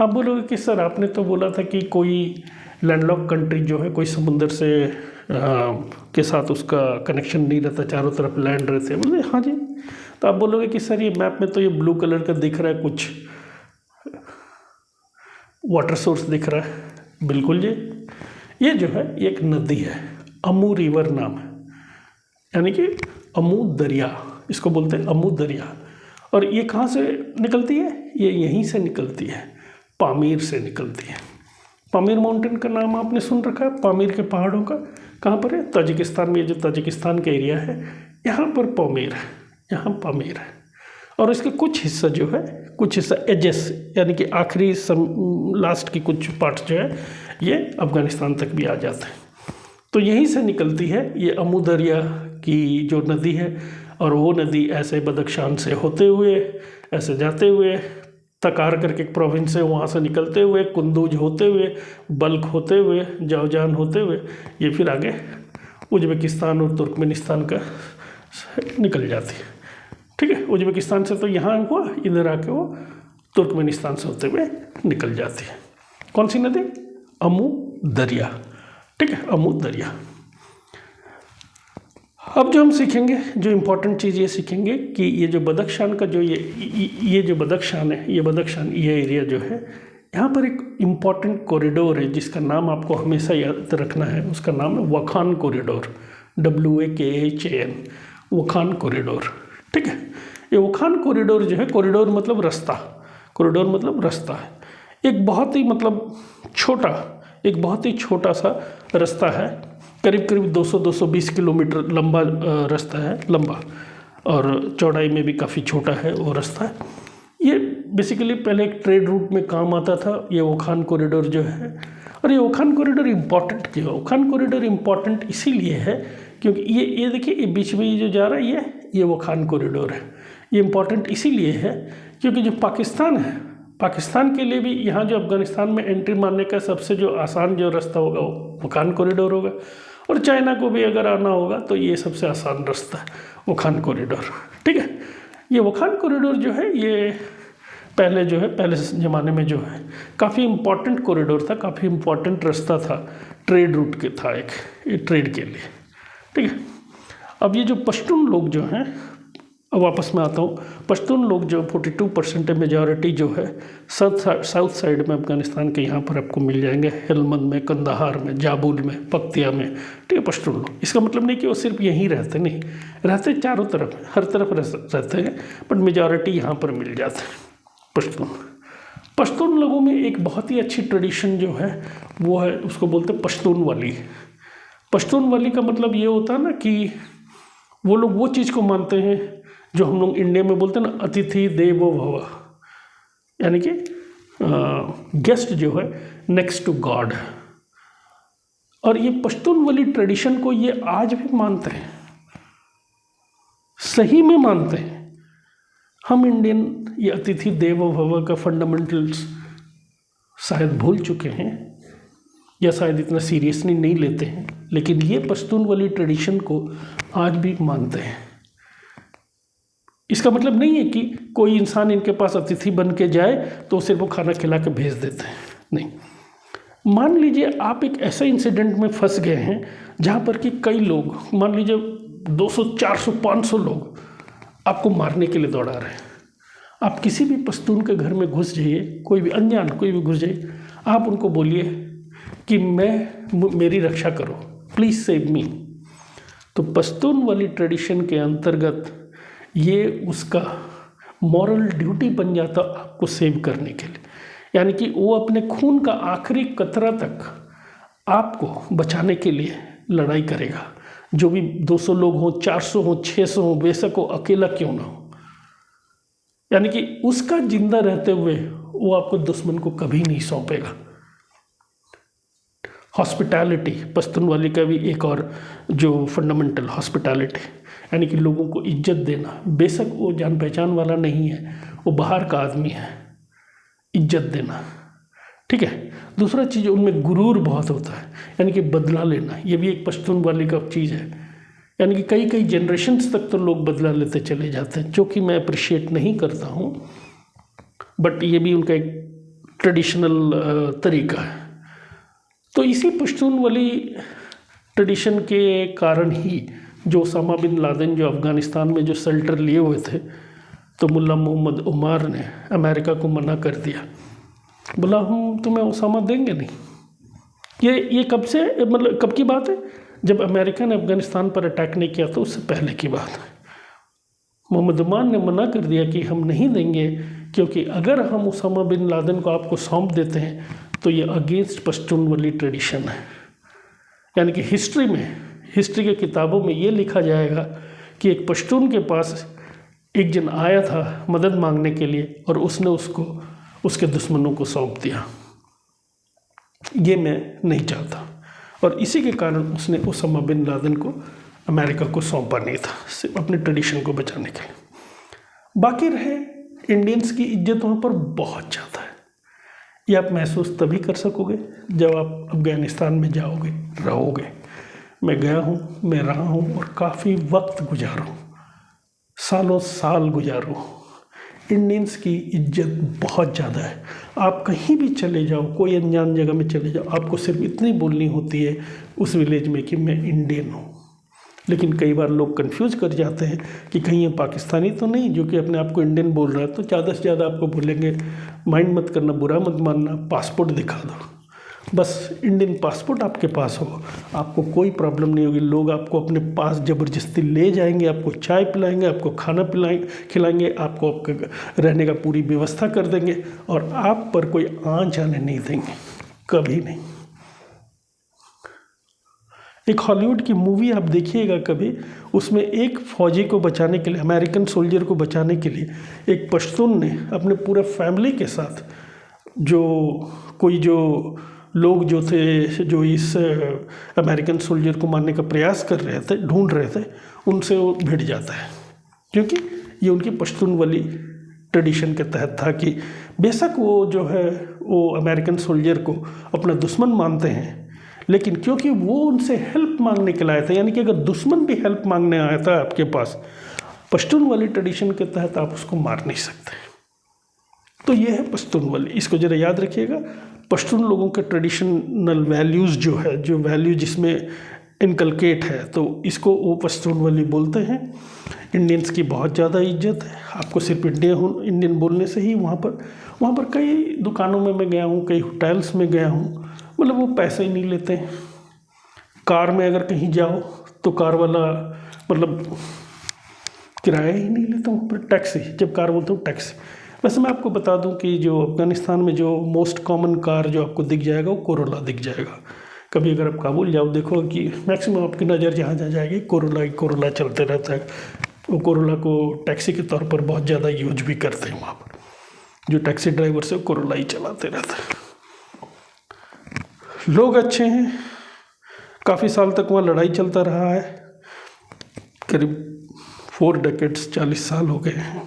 आप बोलोगे कि सर आपने तो बोला था कि कोई लैंडलॉक कंट्री जो है कोई समुंदर से के साथ उसका कनेक्शन नहीं रहता, चारों तरफ लैंड रहते हैं। बोले हाँ जी। तो आप बोलोगे कि सर ये मैप में तो ये ब्लू कलर का दिख रहा है, कुछ वाटर सोर्स दिख रहा है। बिल्कुल जी, ये जो है ये एक नदी है, अमू रिवर नाम है, यानी कि अमू दरिया, इसको बोलते हैं अमू दरिया। और ये कहाँ से निकलती है? ये यहीं से निकलती है, पामीर से निकलती है। पामीर माउंटेन का नाम आपने सुन रखा है, पामीर के पहाड़ों का। कहाँ पर है? ताजिकिस्तान में। ये जो ताजिकिस्तान का एरिया है यहाँ पर पामीर है, यहाँ पामीर है। और इसके कुछ हिस्सा जो है, कुछ हिस्सा एजेस यानी कि आखिरी लास्ट की कुछ पार्ट जो है ये अफ़गानिस्तान तक भी आ जाते हैं। तो यहीं से निकलती है ये अमू दरिया की जो नदी है। और वो नदी ऐसे बदख्शान से होते हुए ऐसे जाते हुए तकार करके एक प्रोविंस है, वहाँ से निकलते हुए कुंदूज होते हुए बल्ख होते हुए जावजान होते हुए ये फिर आगे उज्बेकिस्तान और तुर्कमेनिस्तान का निकल जाती है, ठीक है। उज्बेकिस्तान से तो यहाँ हुआ, इधर आके वो तुर्कमेनिस्तान से होते हुए निकल जाती है। कौन सी नदी? अमू दरिया, ठीक है, अमू दरिया। अब जो हम सीखेंगे, जो इम्पोर्टेंट चीज़ ये सीखेंगे कि ये जो बदख्शान का जो ये जो बदख्शान है, ये बदख्शान ये एरिया जो है, यहाँ पर एक इम्पॉर्टेंट कॉरिडोर है जिसका नाम आपको हमेशा याद रखना है। उसका नाम है वखान कॉरिडोर, WAKHAN, वखान कॉरिडोर, ठीक है। ये वखान कॉरिडोर जो है, कॉरिडोर मतलब रास्ता, कॉरिडोर मतलब रास्ता है। एक बहुत ही एक बहुत ही छोटा सा रास्ता है, करीब करीब 200-220 किलोमीटर लंबा रास्ता है, लंबा, और चौड़ाई में भी काफ़ी छोटा है वो रास्ता है। ये बेसिकली पहले एक ट्रेड रूट में काम आता था ये वखान कॉरिडोर जो है। और ये वखान कॉरिडोर इम्पॉर्टेंट क्यों है? वखान कॉरिडोर इम्पॉर्टेंट इसीलिए है क्योंकि ये देखिए ये बीच में ये जो जा रहा है ये वखान कॉरिडोर है। ये इम्पॉर्टेंट इसीलिए है क्योंकि जो पाकिस्तान है, पाकिस्तान के लिए भी यहाँ जो अफ़गानिस्तान में एंट्री मारने का सबसे जो आसान जो रास्ता होगा वो वखान कॉरिडोर होगा। और चाइना को भी अगर आना होगा तो ये सबसे आसान रास्ता है वखान कॉरिडोर, ठीक है। ये वखान कॉरिडोर जो है ये पहले ज़माने में जो है काफ़ी इम्पॉर्टेंट कॉरिडोर था, काफ़ी इम्पॉर्टेंट रास्ता था, ट्रेड रूट के था एक, ये ट्रेड के लिए, ठीक है। अब ये जो पश्तून लोग जो हैं, अब वापस में आता हूँ, पश्तून लोग जो 42% मेजॉरिटी जो है साउथ साइड में अफ़गानिस्तान के यहाँ पर आपको मिल जाएंगे, हेलमंद में, कंदाहार में, जाबुल में, पक्तिया में, ठीक है। पश्तून लोग, इसका मतलब नहीं कि वो सिर्फ यहीं रहते, नहीं रहते, चारों तरफ हर तरफ रहते हैं, बट मेजॉरिटी यहाँ पर मिल जाते हैं पश्तून लोगों में एक बहुत ही अच्छी ट्रेडिशन जो है वो है, उसको बोलते हैं पश्तून वाली। पश्तून वाली का मतलब ये होता है ना कि वो लोग वो चीज़ को मानते हैं जो हम लोग इंडिया में बोलते हैं ना, अतिथि देवो भव, यानी कि गेस्ट जो है नेक्स्ट टू गॉड। और ये पश्तून वाली ट्रेडिशन को ये आज भी मानते हैं, सही में मानते हैं। हम इंडियन ये अतिथि देवो भव का फंडामेंटल्स शायद भूल चुके हैं, या शायद इतना सीरियसली नहीं लेते हैं, लेकिन ये पश्तून वाली ट्रेडिशन को आज भी मानते हैं। इसका मतलब नहीं है कि कोई इंसान इनके पास अतिथि बन के जाए तो सिर्फ वो खाना खिला के भेज देते हैं, नहीं। मान लीजिए आप एक ऐसे इंसिडेंट में फंस गए हैं जहाँ पर कि कई लोग, मान लीजिए 200, 400, 500 लोग आपको मारने के लिए दौड़ा रहे हैं। आप किसी भी पश्तून के घर में घुस जाइए, कोई भी अनजान कोई भी घुस जाइए, आप उनको बोलिए कि मेरी रक्षा करो, प्लीज़ सेव मी। तो पश्तून वाली ट्रेडिशन के अंतर्गत ये उसका मॉरल ड्यूटी बन जाता आपको सेव करने के लिए, यानी कि वो अपने खून का आखिरी कतरा तक आपको बचाने के लिए लड़ाई करेगा। जो भी 200 लोग हों, 400 हों, 600 हों, बेशक वो अकेला क्यों ना हो, यानी कि उसका जिंदा रहते हुए वो आपको दुश्मन को कभी नहीं सौंपेगा। हॉस्पिटैलिटी, पश्तून वाली का भी एक और जो फंडामेंटल हॉस्पिटैलिटी, यानी कि लोगों को इज्जत देना। बेशक वो जान पहचान वाला नहीं है, वो बाहर का आदमी है, इज्जत देना, ठीक है। दूसरा चीज़, उनमें गुरूर बहुत होता है, यानी कि बदला लेना। ये भी एक पश्तून वाली का चीज़ है, यानी कि कई कई जनरेशन्स तक तो लोग बदला लेते चले जाते हैं, जो कि मैं अप्रिशिएट नहीं करता हूँ, बट ये भी उनका एक ट्रेडिशनल तरीका है। तो इसी पश्तून वाली ट्रेडिशन के कारण ही जो ओसामा बिन लादेन जो अफ़गानिस्तान में जो शेल्टर लिए हुए थे, तो मुल्ला मोहम्मद उमर ने अमेरिका को मना कर दिया, बोला हम तुम्हें ओसामा देंगे नहीं। ये कब से, मतलब कब की बात है? जब अमेरिका ने अफ़गानिस्तान पर अटैक नहीं किया तो उससे पहले की बात है। मोहम्मद उमर ने मना कर दिया कि हम नहीं देंगे, क्योंकि अगर हम ओसामा बिन लादेन को आपको सौंप देते हैं तो ये अगेंस्ट पश्तून वाली ट्रेडिशन है। यानी कि हिस्ट्री के किताबों में ये लिखा जाएगा कि एक पश्तून के पास एक जन आया था मदद मांगने के लिए और उसने उसको उसके दुश्मनों को सौंप दिया। ये मैं नहीं चाहता, और इसी के कारण उसने ओसामा बिन लादेन को अमेरिका को सौंपा नहीं था, सिर्फ अपने ट्रेडिशन को बचाने के लिए। बाकी रहे इंडियंस की इज्जत वहाँ पर बहुत ज़्यादा है। ये आप महसूस तभी कर सकोगे जब आप अफ़गानिस्तान में जाओगे, रहोगे। मैं गया हूँ, मैं रहा हूँ और काफ़ी वक्त गुजारा हूँ, सालों साल गुजारा हूँ। इंडियंस की इज्जत बहुत ज़्यादा है। आप कहीं भी चले जाओ, कोई अनजान जगह में चले जाओ, आपको सिर्फ इतनी बोलनी होती है उस विलेज में कि मैं इंडियन हूँ। लेकिन कई बार लोग कंफ्यूज कर जाते हैं कि कहीं ये पाकिस्तानी तो नहीं जो कि अपने आप को इंडियन बोल रहा है। तो ज़्यादा से ज़्यादा आपको बोलेंगे, माइंड मत करना, बुरा मत मानना, पासपोर्ट दिखा दो, बस इंडियन पासपोर्ट आपके पास हो, आपको कोई प्रॉब्लम नहीं होगी। लोग आपको अपने पास ज़बरदस्ती ले जाएंगे, आपको चाय पिलाएंगे, आपको खाना खिलाएंगे, आपको आपके रहने का पूरी व्यवस्था कर देंगे, और आप पर कोई आँच आने नहीं देंगे, कभी नहीं। एक हॉलीवुड की मूवी आप देखिएगा कभी, उसमें एक फौजी को बचाने के लिए, अमेरिकन सोल्जर को बचाने के लिए, एक पश्तून ने अपने पूरे फैमिली के साथ जो लोग जो थे जो इस अमेरिकन सोल्जर को मारने का प्रयास कर रहे थे, ढूंढ रहे थे, उनसे वो भिड़ जाता है, क्योंकि ये उनकी पश्तून वाली ट्रेडिशन के तहत था कि बेशक वो जो है वो अमेरिकन सोल्जर को अपना दुश्मन मानते हैं, लेकिन क्योंकि वो उनसे हेल्प मांगने के लिए आया था, यानी कि अगर दुश्मन भी हेल्प मांगने आया था आपके पास, पश्तून वाली ट्रेडिशन के तहत आप उसको मार नहीं सकते। तो ये है पश्तून वाली, इसको ज़रा याद रखिएगा। पश्तून लोगों के ट्रेडिशनल वैल्यूज़ जो है, जो वैल्यू जिसमें इनकलकेट है, तो इसको वो पश्तून वाली बोलते हैं। इंडियंस की बहुत ज़्यादा इज्जत है, आपको सिर्फ इंडियन बोलने से ही वहाँ पर कई दुकानों में मैं गया हूँ, कई होटल्स में गया हूँ, मतलब वो पैसे ही नहीं लेते हैं। कार में अगर कहीं जाओ तो कार वाला मतलब किराया ही नहीं लेता हूँ, पर टैक्सी, जब कार बोलता हूँ टैक्सी। वैसे मैं आपको बता दूं कि जो अफ़गानिस्तान में जो मोस्ट कॉमन कार जो आपको दिख जाएगा वो कोरोला दिख जाएगा। कभी अगर आप काबुल जाओ, देखो कि मैक्सिमम आपकी नज़र जहाँ जाएगी कोरोला चलते रहता है। वो कोरोला को टैक्सी के तौर पर बहुत ज़्यादा यूज भी करते हैं वहाँ पर, जो टैक्सी ड्राइवर से कोरोला ही चलाते रहते हैं। लोग अच्छे हैं, काफ़ी साल तक वहाँ लड़ाई चलता रहा है, करीब 4 डेकेड्स 40 साल हो गए हैं।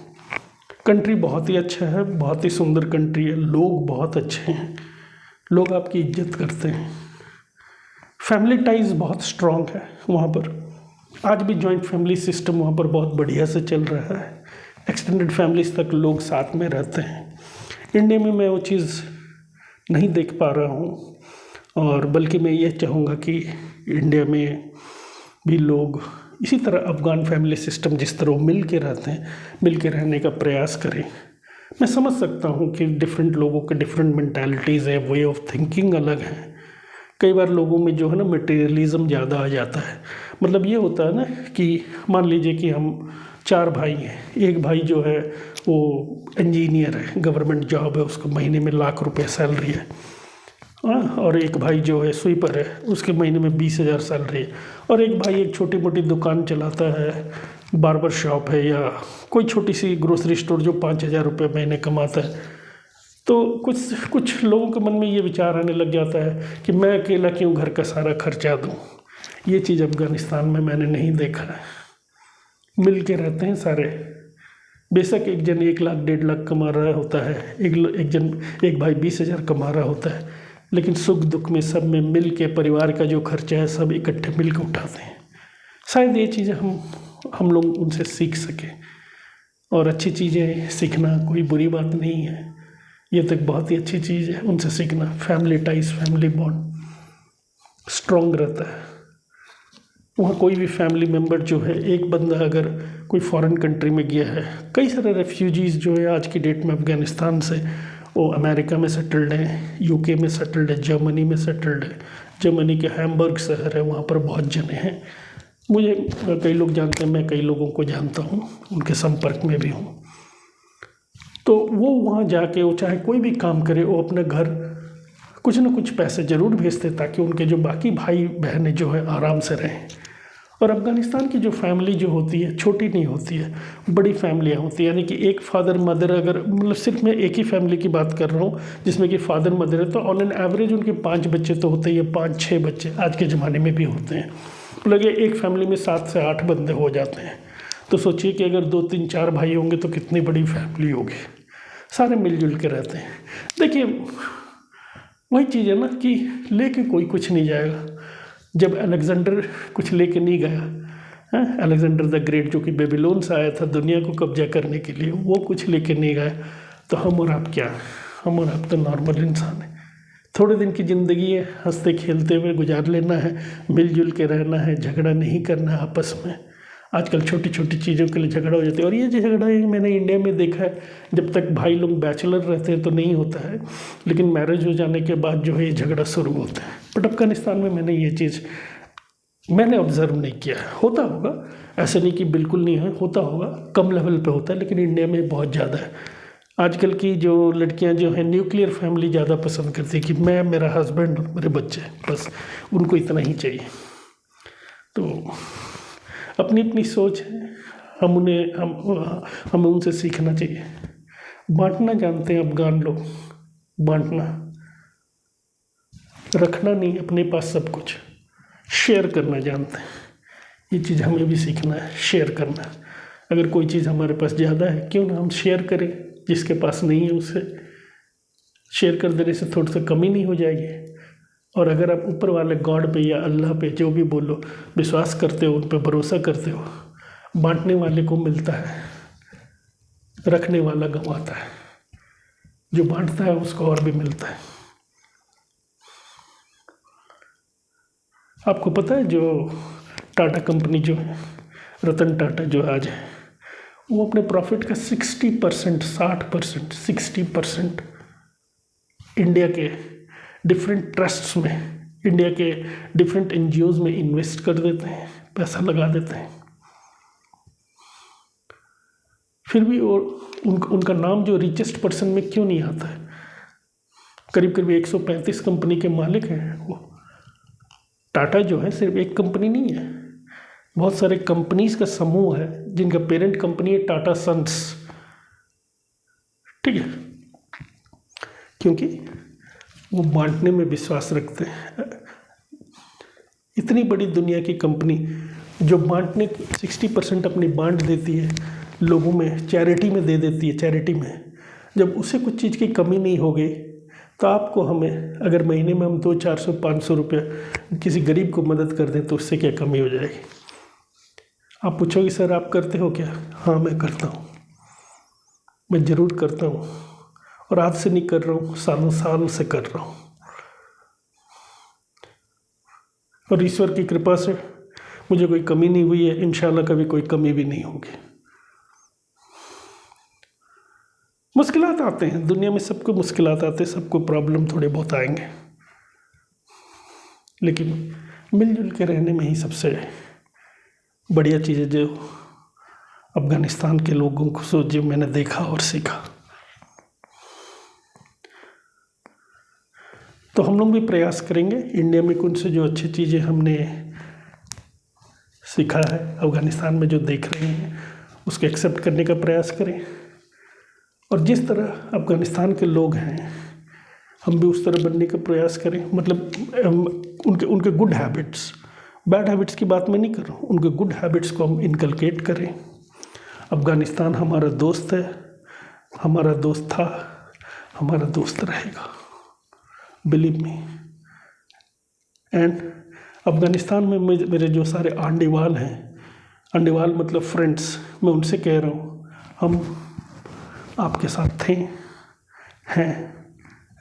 कंट्री बहुत ही अच्छा है, बहुत ही सुंदर कंट्री है, लोग बहुत अच्छे हैं, लोग आपकी इज्जत करते हैं। फैमिली टाइज बहुत स्ट्रॉन्ग है वहाँ पर। आज भी जॉइंट फैमिली सिस्टम वहाँ पर बहुत बढ़िया से चल रहा है। एक्सटेंडेड फैमिलीज तक लोग साथ में रहते हैं। इंडिया में मैं वो चीज़ नहीं देख पा रहा हूँ, और बल्कि मैं ये चाहूँगा कि इंडिया में भी लोग इसी तरह अफ़गान फैमिली सिस्टम जिस तरह मिल के रहते हैं, मिल के रहने का प्रयास करें। मैं समझ सकता हूँ कि डिफरेंट लोगों के डिफरेंट मेंटालिटीज़ है, वे ऑफ थिंकिंग अलग हैं। कई बार लोगों में जो है ना मटेरियलिज्म ज़्यादा आ जाता है। मतलब ये होता है ना कि मान लीजिए कि हम 4 भाई हैं, एक भाई जो है वो इंजीनियर है, गवर्नमेंट जॉब है, उसको महीने में लाख रुपए सैलरी है, और एक भाई जो है स्वीपर है, उसके महीने में 20,000 सैलरी है, और एक भाई एक छोटी मोटी दुकान चलाता है, बार्बर शॉप है या कोई छोटी सी ग्रोसरी स्टोर जो 5,000 रुपये महीने कमाता है। तो कुछ लोगों के मन में ये विचार आने लग जाता है कि मैं अकेला क्यों घर का सारा खर्चा दूँ। ये चीज़ अफ़गानिस्तान में मैंने नहीं देखा है। मिल के रहते हैं सारे। बेशक एक जन 1 लाख 1.5 लाख कमा रहा होता है, एक भाई 20,000 कमा रहा होता है, लेकिन सुख दुख में सब में मिल के परिवार का जो खर्चा है सब इकट्ठे मिल के उठाते हैं। शायद ये चीज़ें हम लोग उनसे सीख सकें, और अच्छी चीज़ें सीखना कोई बुरी बात नहीं है। ये तो एक बहुत ही अच्छी चीज़ है उनसे सीखना। Family ties, family bond strong रहता है। वहाँ कोई भी फैमिली मेम्बर जो है, एक बंदा अगर कोई फॉरेन कंट्री में गया है, कई सारे रेफ्यूजीज़ जो है आज की डेट में अफ़गानिस्तान से वो अमेरिका में सेटल्ड हैं, यूके में सेटल्ड है, जर्मनी में सेटल्ड है। जर्मनी के हैम्बर्ग शहर है, वहाँ पर बहुत जने हैं। मुझे कई लोग जानते हैं, मैं कई लोगों को जानता हूँ, उनके संपर्क में भी हूँ। तो वो वहाँ जाके वो चाहे कोई भी काम करे, वो अपने घर कुछ न कुछ पैसे ज़रूर भेजते ताकि उनके जो बाकी भाई बहनें जो है आराम से रहें। और अफ़गानिस्तान की जो फैमिली जो होती है छोटी नहीं होती है, बड़ी फैमिलियाँ होती हैं। यानी कि एक फादर मदर, अगर मतलब सिर्फ मैं एक ही फैमिली की बात कर रहा हूँ जिसमें कि फादर मदर है, तो ऑन एन एवरेज उनके 5 बच्चे तो होते ही है, 5-6 बच्चे आज के ज़माने में भी होते हैं। लगे एक फैमिली में 7 से 8 बंदे हो जाते हैं। तो सोचिए कि अगर 2, 3, 4 भाई होंगे तो कितनी बड़ी फैमिली होगी। सारे मिलजुल के रहते हैं। देखिए वही चीज़ है ना कि लेके कोई कुछ नहीं जाएगा। जब अलेक्जेंडर कुछ लेके नहीं गया, अलेक्जेंडर द ग्रेट जो कि बेबीलोन से आया था दुनिया को कब्जा करने के लिए, वो कुछ लेके नहीं गया, तो हम और आप क्या, हम और आप तो नॉर्मल इंसान हैं। थोड़े दिन की ज़िंदगी है, हंसते खेलते हुए गुजार लेना है, मिलजुल के रहना है, झगड़ा नहीं करना है आपस में। आजकल छोटी छोटी चीज़ों के लिए झगड़ा हो जाता है, और ये जो झगड़ा है मैंने इंडिया में देखा है, जब तक भाई लोग बैचलर रहते हैं तो नहीं होता है, लेकिन मैरिज हो जाने के बाद जो है ये झगड़ा शुरू होता है। बट अफ़गानिस्तान में मैंने ये चीज़ ऑब्ज़र्व नहीं किया। होता होगा, ऐसा नहीं कि बिल्कुल नहीं है, होता होगा, कम लेवल पे होता है, लेकिन इंडिया में बहुत ज़्यादा है। आजकल की जो लड़कियां जो हैं न्यूक्लियर फैमिली ज़्यादा पसंद करती है कि मैं, मेरा हस्बैंड और मेरे बच्चे, बस उनको इतना ही चाहिए। तो अपनी अपनी सोच है, हमें उनसे सीखना चाहिए। बांटना जानते हैं अफ़गान लोग, बांटना, रखना नहीं अपने पास सब कुछ, शेयर करना जानते हैं। ये चीज़ हमें भी सीखना है, शेयर करना। अगर कोई चीज़ हमारे पास ज़्यादा है, क्यों ना हम शेयर करें, जिसके पास नहीं है उससे शेयर कर देने से थोड़ा सा कमी नहीं हो जाएगी। और अगर आप ऊपर वाले गॉड पे या अल्लाह पे जो भी बोलो विश्वास करते हो, उन पे भरोसा करते हो, बांटने वाले को मिलता है, रखने वाला गंवाता है। जो बांटता है उसको और भी मिलता है। आपको पता है जो टाटा कंपनी जो है, रतन टाटा जो आज है, वो अपने प्रॉफिट का 60%, 60%, 60% इंडिया के डिफरेंट ट्रस्ट्स में, इंडिया के डिफरेंट NGOs में इन्वेस्ट कर देते हैं, पैसा लगा देते हैं। फिर भी वो उनका नाम जो रिचेस्ट पर्सन में क्यों नहीं आता है? करीब करीब 135 कंपनी के मालिक हैं वो। टाटा जो है सिर्फ एक कंपनी नहीं है, बहुत सारे कंपनीज का समूह है जिनका पेरेंट कंपनी है टाटा सन्स। ठीक है, क्योंकि वो बांटने में विश्वास रखते हैं। इतनी बड़ी दुनिया की कंपनी जो बांटने 60% अपनी बांट देती है, लोगों में चैरिटी में दे देती है, चैरिटी में, जब उसे कुछ चीज़ की कमी नहीं होगी तो आपको हमें अगर महीने में हम 200-400-500 रुपये किसी गरीब को मदद कर दें तो उससे क्या कमी हो जाएगी? आप पूछोगे सर आप करते हो क्या? हाँ मैं करता हूँ, मैं ज़रूर करता हूँ, और आज से नहीं कर रहा हूँ, सालों साल से कर रहा हूँ, और ईश्वर की कृपा से मुझे कोई कमी नहीं हुई है, इंशाल्लाह कभी कोई कमी भी नहीं होगी। मुश्किलात आते हैं दुनिया में, सबको मुश्किलात आते हैं, सबको प्रॉब्लम थोड़े बहुत आएंगे, लेकिन मिलजुल के रहने में ही सबसे बढ़िया चीज़ है जो अफ़गानिस्तान के लोगों को जो मैंने देखा और सीखा। तो हम लोग भी प्रयास करेंगे इंडिया में कुछ से जो अच्छी चीज़ें हमने सीखा है अफ़गानिस्तान में जो देख रहे हैं उसको एक्सेप्ट करने का प्रयास करें, और जिस तरह अफ़गानिस्तान के लोग हैं हम भी उस तरह बनने का प्रयास करें। मतलब उनके गुड हैबिट्स, बैड हैबिट्स की बात मैं नहीं कर रहा हूँ, उनके गुड हैबिट्स को हम इनकलकेट करें। अफ़गानिस्तान हमारा दोस्त है, हमारा दोस्त था, हमारा दोस्त रहेगा, बिलीव मी। एंड अफ़गानिस्तान में मेरे जो सारे आंडेवाल हैं, आंडेवाल मतलब फ्रेंड्स, मैं उनसे कह रहा हूँ हम आपके साथ थे, हैं,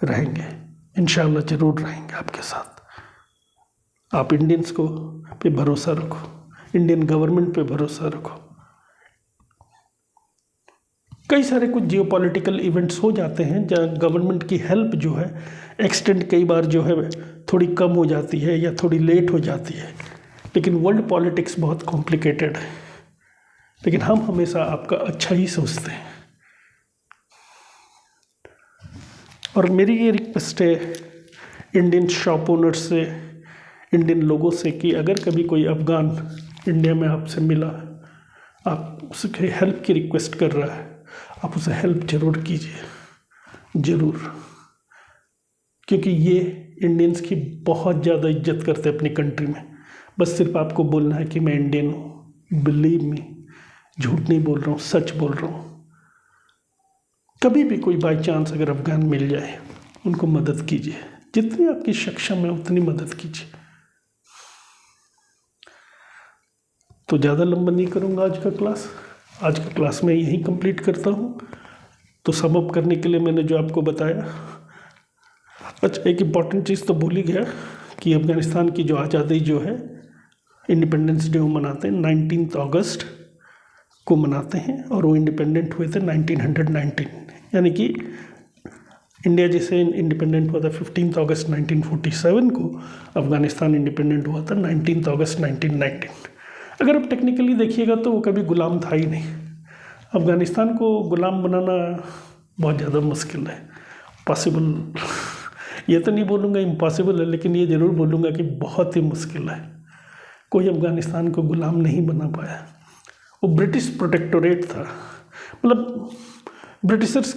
रहेंगे, इंशाल्लाह ज़रूर रहेंगे आपके साथ। आप इंडियंस को पे भरोसा रखो, इंडियन गवर्नमेंट पे भरोसा रखो। कई सारे कुछ जियोपॉलिटिकल इवेंट्स हो जाते हैं जहाँ गवर्नमेंट की हेल्प जो है एक्सटेंड कई बार जो है थोड़ी कम हो जाती है या थोड़ी लेट हो जाती है, लेकिन वर्ल्ड पॉलिटिक्स बहुत कॉम्प्लिकेटेड है, लेकिन हम हमेशा आपका अच्छा ही सोचते हैं। और मेरी ये रिक्वेस्ट है इंडियन शॉप ओनर्स से, इंडियन लोगों से, कि अगर कभी कोई अफ़गान इंडिया में आपसे मिला, आप उसके हेल्प की रिक्वेस्ट कर रहा है, आप उसे हेल्प ज़रूर कीजिए, ज़रूर, क्योंकि ये इंडियंस की बहुत ज़्यादा इज्जत करते हैं अपनी कंट्री में। बस सिर्फ आपको बोलना है कि मैं इंडियन हूँ, बिलीव मी, झूठ नहीं बोल रहा हूँ, सच बोल रहा हूँ। कभी भी कोई बाई चांस अगर अफ़गान मिल जाए उनको मदद कीजिए, जितनी आपकी सक्षम है उतनी मदद कीजिए। तो ज़्यादा लंबा नहीं करूँगा आज का क्लास मैं यहीं कंप्लीट करता हूँ। तो सम अप करने के लिए मैंने जो आपको बताया, अच्छा एक इम्पॉर्टेंट चीज़ तो भूल ही गया कि अफ़गानिस्तान की जो आज़ादी जो है इंडिपेंडेंस डे वो मनाते हैं 19 अगस्त को मनाते हैं, और वो इंडिपेंडेंट हुए थे 1919, यानी कि इंडिया जैसे इंडिपेंडेंट हुआ था 15 अगस्त 1947 को, अफ़गानिस्तान इंडिपेंडेंट हुआ था 19 अगस्त 1919। अगर आप टेक्निकली देखिएगा तो वो कभी गुलाम था ही नहीं। अफ़गानिस्तान को गुलाम बनाना बहुत ज़्यादा मुश्किल है, पॉसिबल ये तो नहीं बोलूँगा इम्पॉसिबल है, लेकिन ये ज़रूर बोलूँगा कि बहुत ही मुश्किल है। कोई अफ़गानिस्तान को गुलाम नहीं बना पाया। वो ब्रिटिश प्रोटेक्टोरेट था, मतलब ब्रिटिशर्स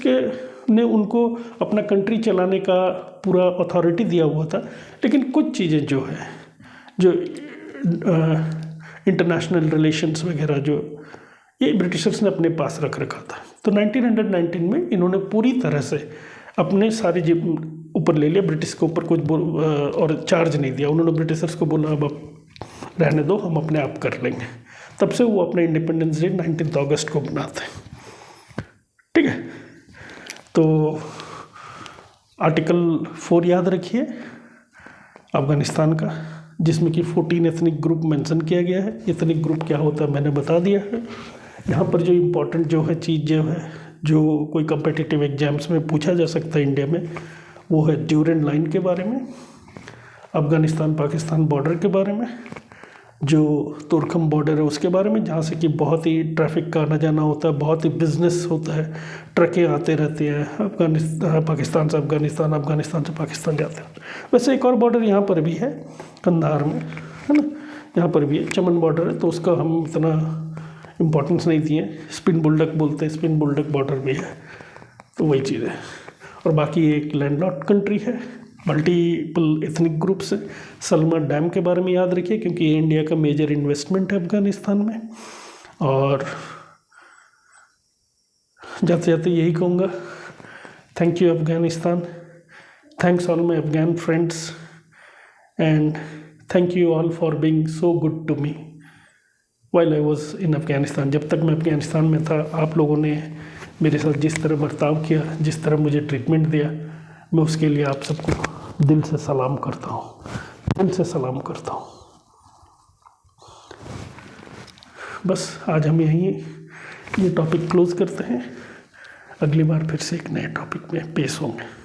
ने उनको अपना कंट्री चलाने का पूरा अथॉरिटी दिया हुआ था, लेकिन कुछ चीज़ें जो है जो इंटरनेशनल रिलेशंस वगैरह जो ये ब्रिटिशर्स ने अपने पास रख रखा था। तो 1919 में इन्होंने पूरी तरह से अपने सारे ऊपर ले लिया, ब्रिटिश के ऊपर कुछ और चार्ज नहीं दिया। उन्होंने ब्रिटिशर्स को बोला अब आप रहने दो, हम अपने आप कर लेंगे। तब से वो अपने इंडिपेंडेंस डे 19 अगस्त को मनाते हैं, ठीक है। तो आर्टिकल 4 याद रखिए अफ़गानिस्तान का, जिसमें कि 14 एथनिक ग्रुप मेंशन किया गया है। एथनिक ग्रुप क्या होता है मैंने बता दिया है। यहाँ पर जो इम्पोर्टेंट जो है चीज़ जो है जो कोई कम्पिटिटिव एग्जाम्स में पूछा जा सकता है इंडिया में, वो है ड्यूरेंट लाइन के बारे में, अफ़गानिस्तान पाकिस्तान बॉर्डर के बारे में, जो तुर्कम बॉर्डर है उसके बारे में, जहाँ से कि बहुत ही ट्रैफिक का आना जाना होता है, बहुत ही बिजनेस होता है, ट्रकें आते रहती हैं अफ़गानिस्तान पाकिस्तान से अफ़गानिस्तान, अफ़गानिस्तान से पाकिस्तान जाते हैं। वैसे एक और बॉर्डर यहाँ पर भी है कंधार में, है ना, यहाँ पर भी है, चमन बॉर्डर है, तो उसका हम इतना इम्पोर्टेंस नहीं दिए। स्पिन बुल्डक बोलते हैं, स्पिन बुल्डक बॉर्डर भी है, तो वही चीज़ है। और बाकी एक लैंडलॉक्ड कंट्री है, मल्टीपल एथनिक ग्रुप से। सलमा डैम के बारे में याद रखिए, क्योंकि ये इंडिया का मेजर इन्वेस्टमेंट है अफ़गानिस्तान में। और जाते जाते यही कहूँगा, thank you Afghanistan, Thanks all my Afghan friends, and thank you all for being so good to me while I was in Afghanistan. जब तक मैं अफगानिस्तान में था, आप लोगों ने मेरे साथ जिस तरह बर्ताव किया, जिस तरह मुझे ट्रीटमेंट दिया, मैं उसके लिए आप सबको दिल से सलाम करता हूँ, दिल से सलाम करता हूँ। बस आज हम यहीं ये टॉपिक क्लोज करते हैं। अगली बार फिर से एक नए टॉपिक में पेश होंगे।